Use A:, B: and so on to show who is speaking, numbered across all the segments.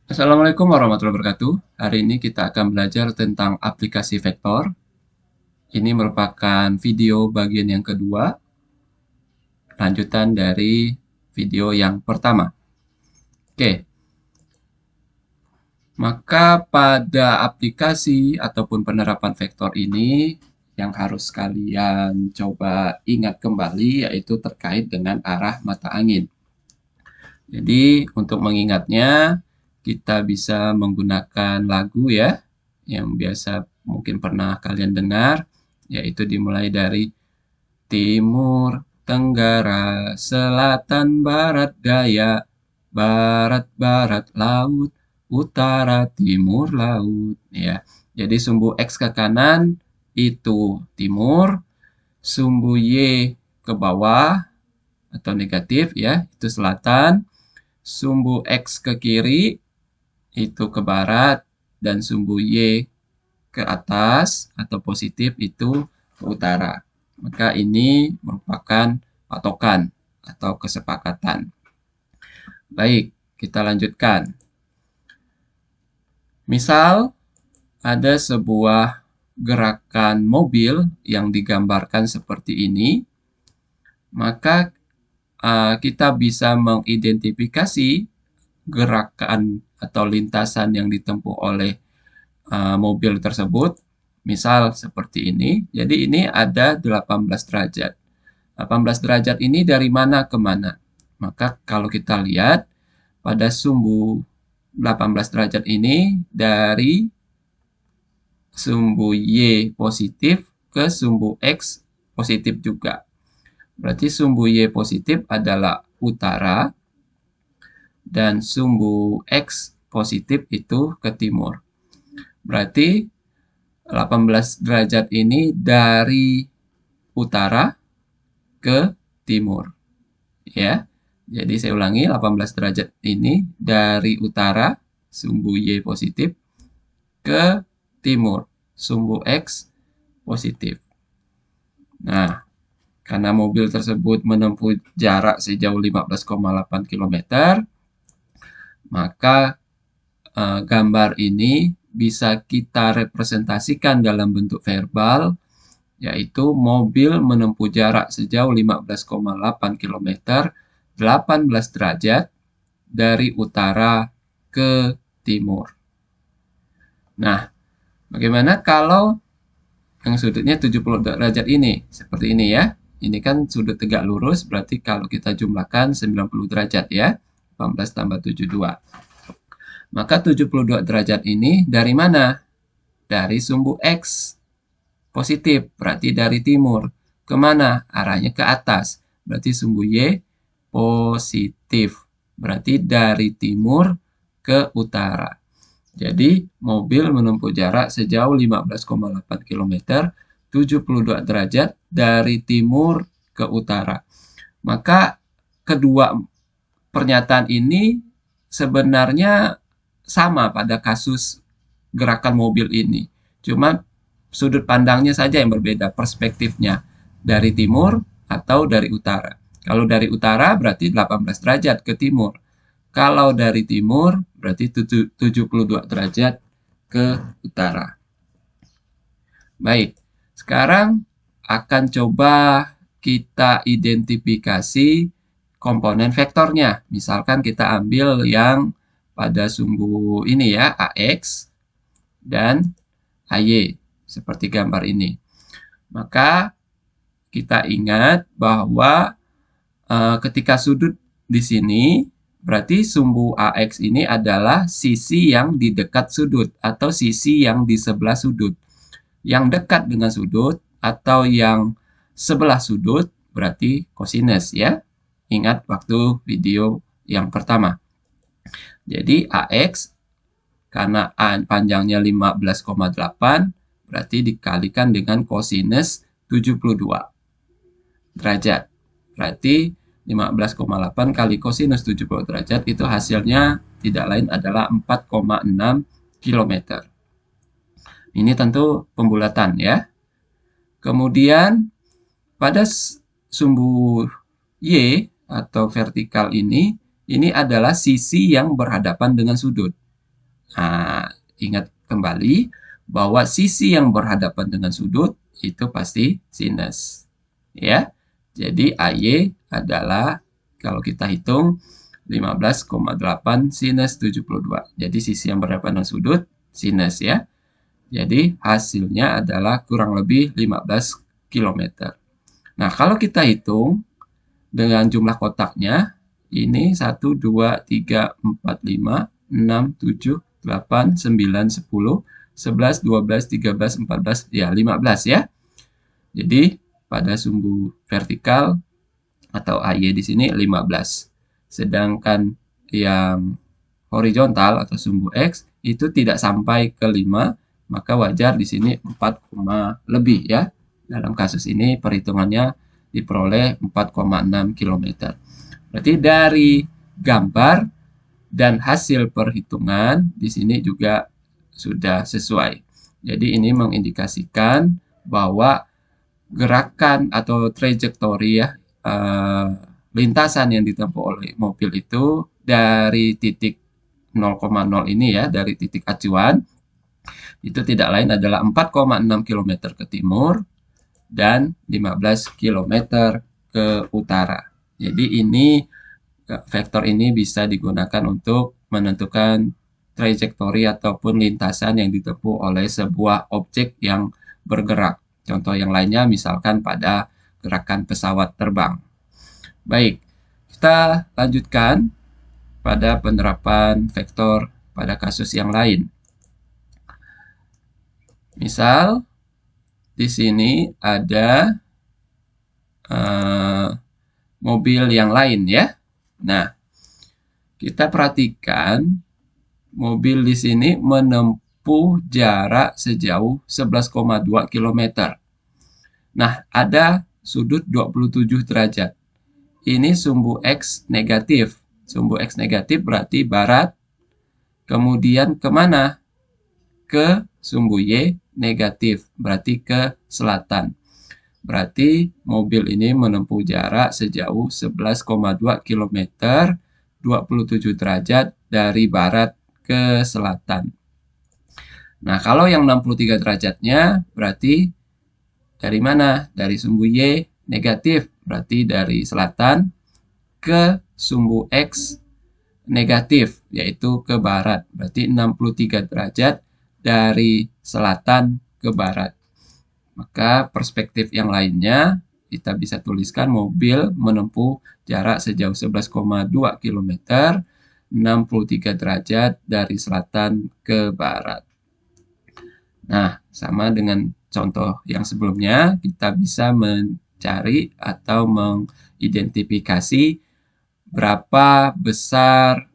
A: Assalamualaikum warahmatullahi wabarakatuh. Hari ini kita akan belajar tentang aplikasi vektor. Ini merupakan video bagian yang kedua, lanjutan dari video yang pertama. Oke, maka pada aplikasi ataupun penerapan vektor ini, yang harus kalian coba ingat kembali yaitu terkait dengan arah mata angin. Jadi, untuk mengingatnya, kita bisa menggunakan lagu ya, yang biasa mungkin pernah kalian dengar, yaitu dimulai dari timur, tenggara, selatan, barat, daya, barat, barat, laut, utara, timur, laut. Ya, jadi sumbu X ke kanan itu timur, sumbu Y ke bawah atau negatif ya, itu selatan, sumbu X ke kiri itu ke barat, dan sumbu Y ke atas atau positif itu ke utara. Maka ini merupakan patokan atau kesepakatan. Baik, kita lanjutkan. Misal ada sebuah gerakan mobil yang digambarkan seperti ini, maka kita bisa mengidentifikasi gerakan atau lintasan yang ditempuh oleh mobil tersebut. Misal seperti ini. Jadi ini ada 18 derajat. 18 derajat ini dari mana ke mana? Maka kalau kita lihat pada sumbu 18 derajat ini dari sumbu Y positif ke sumbu X positif juga. Berarti sumbu Y positif adalah utara dan sumbu X positif itu ke timur. Berarti 18 derajat ini dari utara ke timur. Ya. Jadi saya ulangi, 18 derajat ini dari utara, sumbu Y positif, ke timur, sumbu X positif. Nah, karena mobil tersebut menempuh jarak sejauh 15,8 km, maka gambar ini bisa kita representasikan dalam bentuk verbal, yaitu mobil menempuh jarak sejauh 15,8 km, 18 derajat dari utara ke timur. Nah, bagaimana kalau yang sudutnya 70 derajat ini? Seperti ini ya. Ini kan sudut tegak lurus, berarti kalau kita jumlahkan 90 derajat ya. 18 tambah 72. Maka 72 derajat ini dari mana? Dari sumbu X positif, berarti dari timur. Kemana? Arahnya ke atas, berarti sumbu Y positif. Berarti dari timur ke utara. Jadi mobil menempuh jarak sejauh 15,8 km, 72 derajat dari timur ke utara. Maka kedua pernyataan ini sebenarnya sama pada kasus gerakan mobil ini. Cuma sudut pandangnya saja yang berbeda, perspektifnya dari timur atau dari utara. Kalau dari utara berarti 18 derajat ke timur. Kalau dari timur berarti 72 derajat ke utara. Baik, sekarang akan coba kita identifikasi komponen vektornya. Misalkan kita ambil yang pada sumbu ini ya, AX dan AY, seperti gambar ini. Maka kita ingat bahwa ketika sudut di sini, berarti sumbu AX ini adalah sisi yang di dekat sudut atau sisi yang di sebelah sudut. Yang dekat dengan sudut atau yang sebelah sudut berarti kosinus ya. Ingat waktu video yang pertama. Jadi AX karena panjangnya 15,8 berarti dikalikan dengan kosinus 72 derajat. Berarti 15,8 kali kosinus 70 derajat itu hasilnya tidak lain adalah 4,6 km. Ini tentu pembulatan ya. Kemudian pada sumbu Y atau vertikal ini ini adalah sisi yang berhadapan dengan sudut. Nah, ingat kembali bahwa sisi yang berhadapan dengan sudut itu pasti sinus. Ya. Jadi AY adalah kalau kita hitung 15,8 sinus 72. Jadi sisi yang berhadapan dengan sudut sinus ya. Jadi hasilnya adalah kurang lebih 15 km. Nah, kalau kita hitung dengan jumlah kotaknya, ini 1, 2, 3, 4, 5, 6, 7, 8, 9, 10, 11, 12, 13, 14, ya 15 ya. Jadi pada sumbu vertikal atau AY di sini 15. Sedangkan yang horizontal atau sumbu X itu tidak sampai ke 5, maka wajar di sini 4, lebih ya. Dalam kasus ini perhitungannya diperoleh 4,6 km. Berarti dari gambar dan hasil perhitungan di sini juga sudah sesuai. Jadi ini mengindikasikan bahwa gerakan atau trajektori ya, lintasan yang ditempuh oleh mobil itu dari titik 0,0 ini ya, dari titik acuan itu tidak lain adalah 4,6 km ke timur dan 15 km ke utara. Jadi ini vektor ini bisa digunakan untuk menentukan trajektori ataupun lintasan yang ditempuh oleh sebuah objek yang bergerak. Contoh yang lainnya misalkan pada gerakan pesawat terbang. Baik, kita lanjutkan pada penerapan vektor pada kasus yang lain. Misal di sini ada mobil yang lain ya. Nah, kita perhatikan mobil di sini menempuh jarak sejauh 11,2 km. Nah, ada sudut 27 derajat. Ini sumbu X negatif. Sumbu X negatif berarti barat. Kemudian kemana? Ke sumbu Y negatif, berarti ke selatan. Berarti mobil ini menempuh jarak sejauh 11,2 km, 27 derajat dari barat ke selatan. Nah, kalau yang 63 derajatnya berarti dari mana? Dari sumbu Y negatif, berarti dari selatan ke sumbu X negatif, yaitu ke barat. Berarti 63 derajat dari selatan ke barat. Maka perspektif yang lainnya kita bisa tuliskan mobil menempuh jarak sejauh 11,2 km, 63 derajat dari selatan ke barat. Nah, sama dengan contoh yang sebelumnya, kita bisa mencari atau mengidentifikasi berapa besar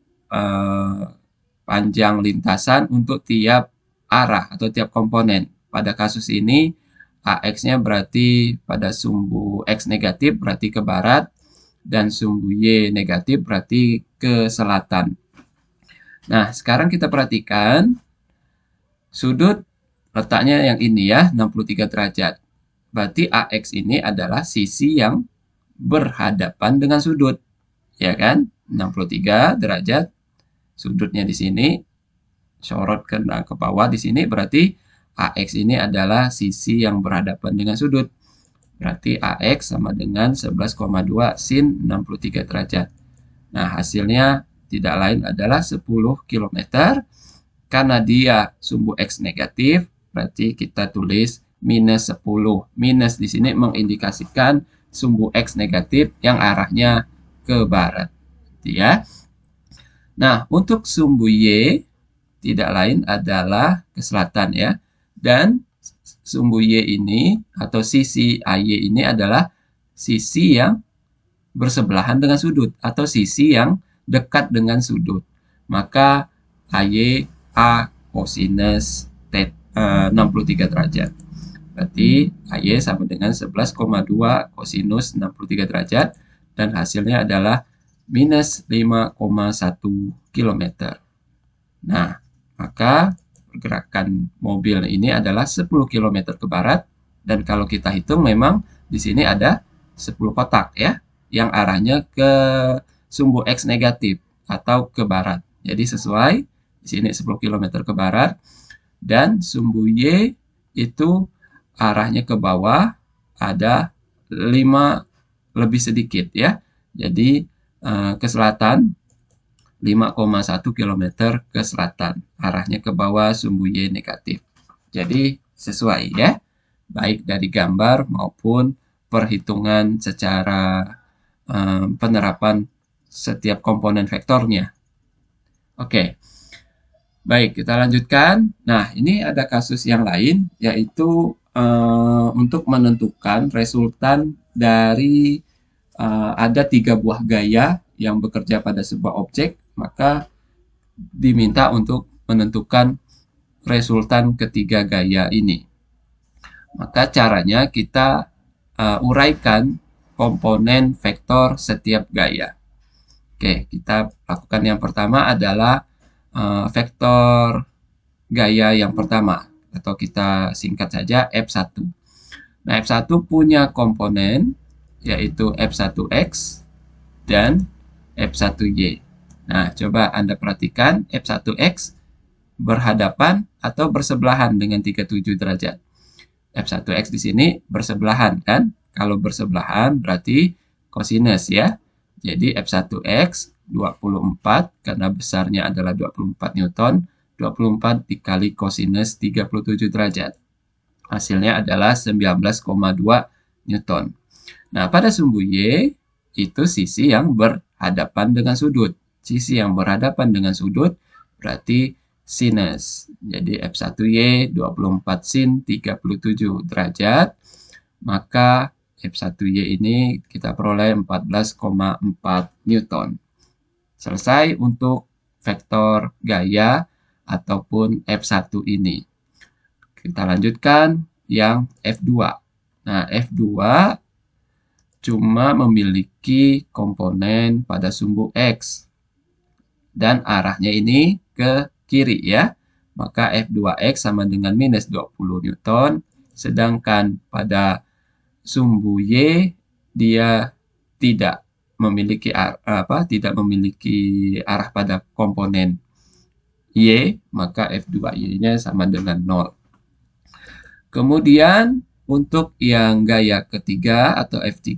A: panjang lintasan untuk tiap arah atau tiap komponen. Pada kasus ini AX-nya berarti pada sumbu X negatif berarti ke barat dan sumbu Y negatif berarti ke selatan. Nah, sekarang kita perhatikan sudut letaknya yang ini ya, 63 derajat. Berarti AX ini adalah sisi yang berhadapan dengan sudut. Ya kan? 63 derajat. Sudutnya di sini sorot ke bawah di sini berarti AX ini adalah sisi yang berhadapan dengan sudut. Berarti AX sama dengan 11,2 sin 63 derajat. Nah, hasilnya tidak lain adalah 10 km. Karena dia sumbu X negatif, berarti kita tulis minus 10. Minus di sini mengindikasikan sumbu X negatif yang arahnya ke barat. Ya. Nah, untuk sumbu Y tidak lain adalah ke selatan ya. Dan sumbu Y ini atau sisi AY ini adalah sisi yang bersebelahan dengan sudut atau sisi yang dekat dengan sudut. Maka AY A kosinus 63 derajat. Berarti AY sama dengan 11,2 kosinus 63 derajat dan hasilnya adalah minus 5,1 km. Nah, maka pergerakan mobil ini adalah 10 km ke barat dan kalau kita hitung memang di sini ada 10 kotak ya yang arahnya ke sumbu X negatif atau ke barat. Jadi sesuai, di sini 10 km ke barat, dan sumbu Y itu arahnya ke bawah, ada 5 lebih sedikit ya. Jadi ke selatan 5,1 km ke selatan. Arahnya ke bawah, sumbu Y negatif. Jadi sesuai ya, baik dari gambar maupun perhitungan secara penerapan setiap komponen vektornya. Oke, baik kita lanjutkan. Nah, ini ada kasus yang lain, yaitu untuk menentukan resultan dari ada 3 buah gaya yang bekerja pada sebuah objek, maka diminta untuk menentukan resultan ketiga gaya ini. Maka caranya kita uraikan komponen vektor setiap gaya. Oke, kita lakukan yang pertama adalah vektor gaya yang pertama, atau kita singkat saja F1. Nah, F1 punya komponen yaitu F1X dan F1Y. Nah, coba Anda perhatikan F1X berhadapan atau bersebelahan dengan 37 derajat. F1X di sini bersebelahan kan? Kalau bersebelahan berarti kosinus ya. Jadi F1X 24 karena besarnya adalah 24 Newton, 24 dikali kosinus 37 derajat. Hasilnya adalah 19,2 Newton. Nah, pada sumbu Y itu sisi yang berhadapan dengan sudut. Sisi yang berhadapan dengan sudut berarti sinus. Jadi F1Y 24 sin 37 derajat. Maka F1Y ini kita peroleh 14,4 Newton. Selesai untuk vektor gaya ataupun F1 ini. Kita lanjutkan yang F2. Nah, F2 cuma memiliki komponen pada sumbu X. Dan arahnya ini ke kiri ya. Maka F2X sama dengan minus 20 Newton. Sedangkan pada sumbu Y dia tidak memiliki arah pada komponen Y, maka F2Y-nya sama dengan 0. Kemudian untuk yang gaya ketiga atau F3,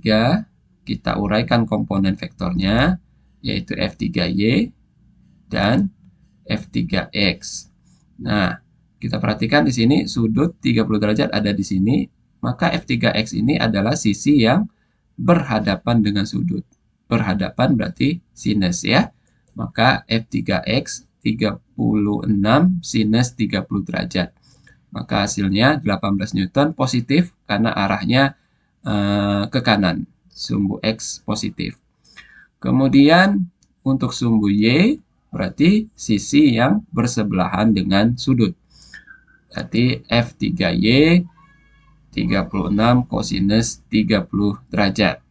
A: kita uraikan komponen vektornya, yaitu F3Y dan F3X. Nah, kita perhatikan di sini sudut 30 derajat ada di sini, maka F3X ini adalah sisi yang berhadapan dengan sudut. Berhadapan berarti sinus ya. Maka F3X 36 sinus 30 derajat. Maka hasilnya 18 Newton positif karena arahnya ke kanan. Sumbu X positif. Kemudian untuk sumbu Y berarti sisi yang bersebelahan dengan sudut. Berarti F3Y 36 kosinus 30 derajat.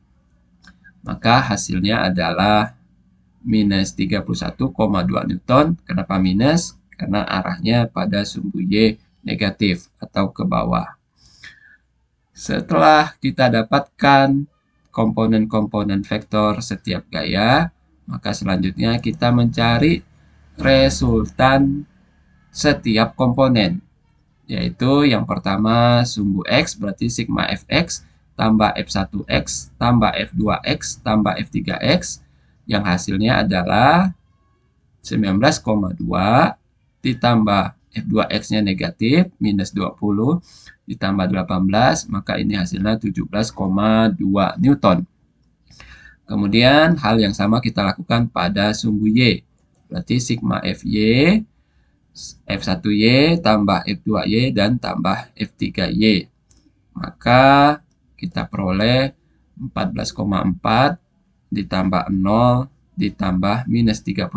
A: Maka hasilnya adalah minus 31,2 Newton. Kenapa minus? Karena arahnya pada sumbu Y negatif atau ke bawah. Setelah kita dapatkan komponen-komponen vektor setiap gaya, maka selanjutnya kita mencari resultan setiap komponen. Yaitu yang pertama sumbu X berarti sigma Fx tambah F1X tambah F2X tambah F3X yang hasilnya adalah 19,2 ditambah F2X-nya negatif minus 20 ditambah 18 maka ini hasilnya 17,2 Newton. Kemudian hal yang sama kita lakukan pada sumbu Y. Berarti sigma Fy F1Y tambah F2Y dan tambah F3Y. Maka kita peroleh 14,4 ditambah 0 ditambah minus 31,2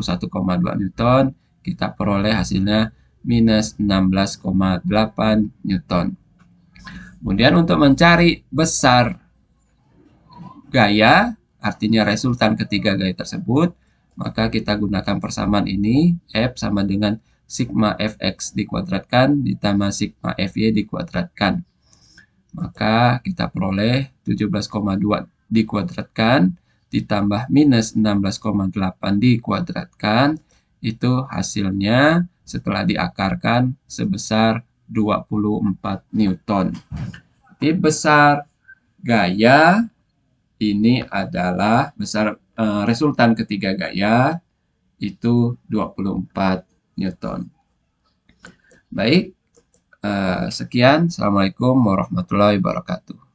A: Newton. Kita peroleh hasilnya minus 16,8 Newton. Kemudian untuk mencari besar gaya, artinya resultan ketiga gaya tersebut, maka kita gunakan persamaan ini. F sama dengan sigma Fx dikuadratkan ditambah sigma Fy dikuadratkan. Maka kita peroleh 17,2 dikuadratkan ditambah minus 16,8 dikuadratkan, itu hasilnya setelah diakarkan sebesar 24 Newton. Jadi besar gaya ini adalah resultan ketiga gaya itu 24 Newton. Baik, sekian. Assalamualaikum warahmatullahi wabarakatuh.